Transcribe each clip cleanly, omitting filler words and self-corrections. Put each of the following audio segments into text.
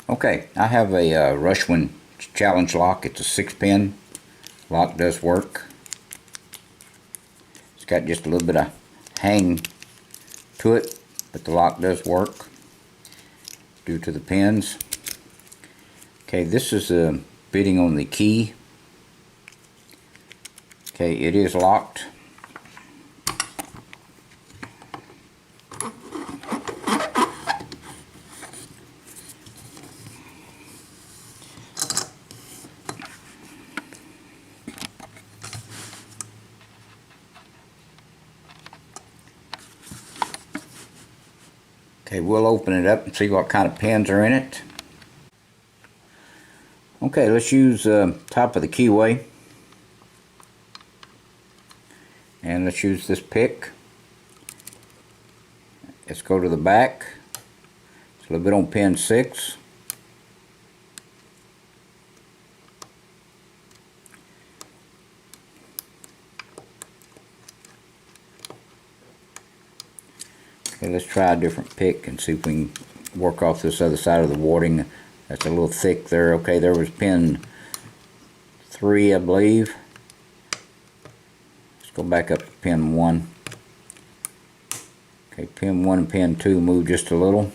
Okay, I have a Russwinn challenge lock. It's a 6-pin. Lock does work. It's got just a little bit of hang to it, but the lock does work due to the pins. Okay, this is bitting on the key. Okay, it is locked. Okay, we'll open it up and see what kind of pins are in it. Okay, let's use top of the keyway. And let's use this pick. Let's go to the back. It's a little bit on pin 6. Okay, let's try a different pick and see if we can work off this other side of the warding. That's a little thick there. Okay, there was pin 3, I believe. Let's go back up to pin 1. Okay, pin 1 and pin 2 move just a little.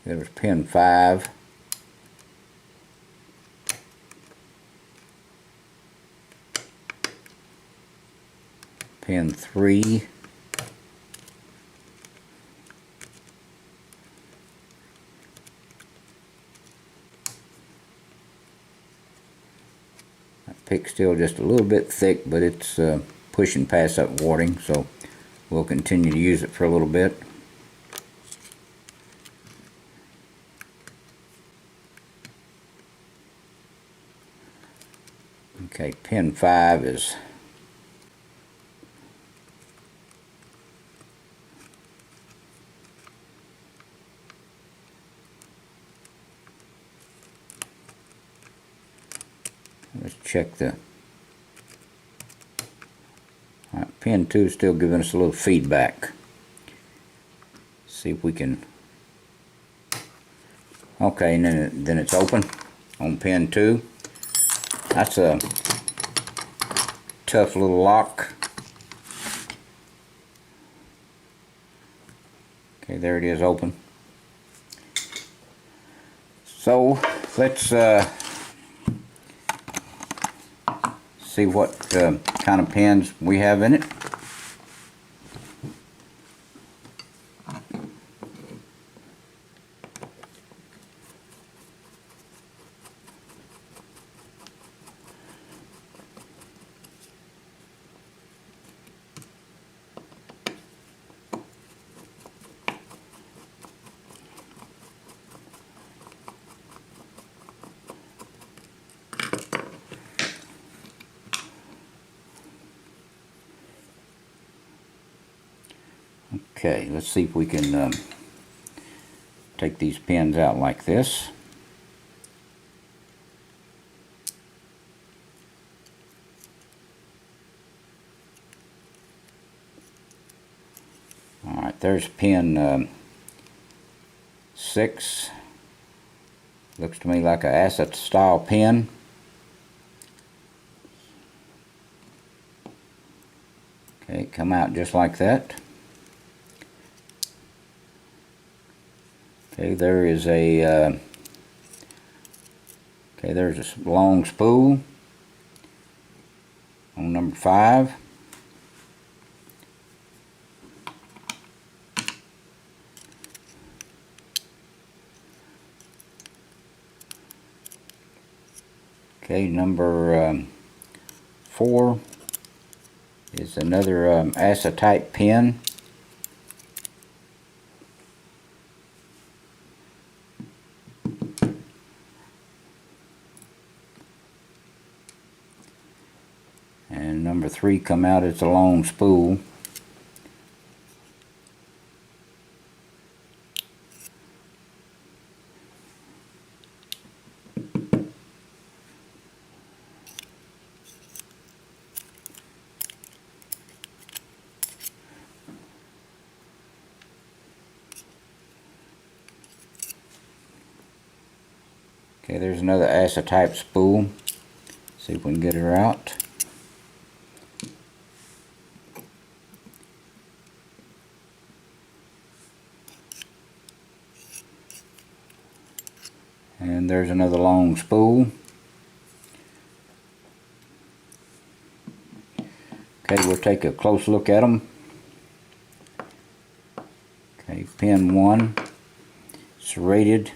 There was pin 5. Pin 3. That pick's still just a little bit thick, but it's pushing past that warding, so we'll continue to use it for a little bit. Okay, pin 5 is let's check the alright, pin 2 is still giving us a little feedback. See if we can okay, and then it's open on pin 2. That's a tough little lock. Okay, there it is, open. So let's see what kind of pins we have in it. Okay, let's see if we can take these pins out like this. Alright, there's pin 6. Looks to me like a asset style pin. Okay, come out just like that. Okay, there is a okay, there's a long spool on number 5. Okay, number 4 is another ASA type pin. And number 3 come out, it's a long spool. Okay, there's another ASA type spool. See if we can get her out. And there's another long spool. Okay, we'll take a close look at them. Okay, pin 1 serrated,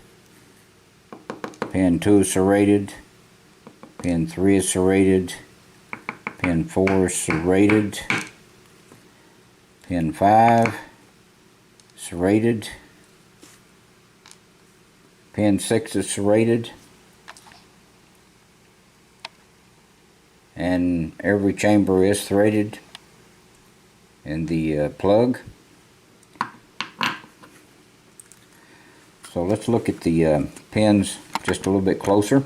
pin 2 is serrated, pin 3 is serrated, pin 4 is serrated, pin 5 serrated, pin 6 is serrated, and every chamber is threaded in the plug. So let's look at the pins just a little bit closer.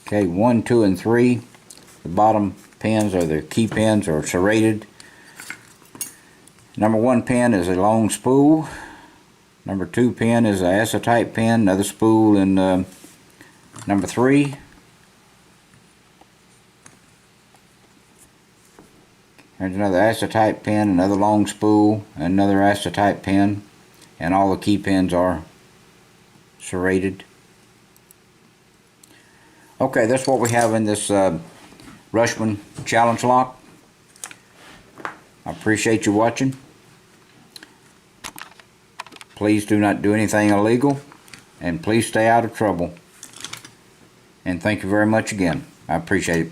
Okay, 1, 2, and 3, the bottom pins or the key pins are serrated. Number 1 pin is a long spool. Number 2 pin is a ASA type pin, another spool in number 3. There's another ASA type pin, another long spool, another ASA type pin, and all the key pins are serrated. Okay, that's what we have in this Russwinn challenge lock. I appreciate you watching. Please do not do anything illegal, and please stay out of trouble. And thank you very much again. I appreciate it.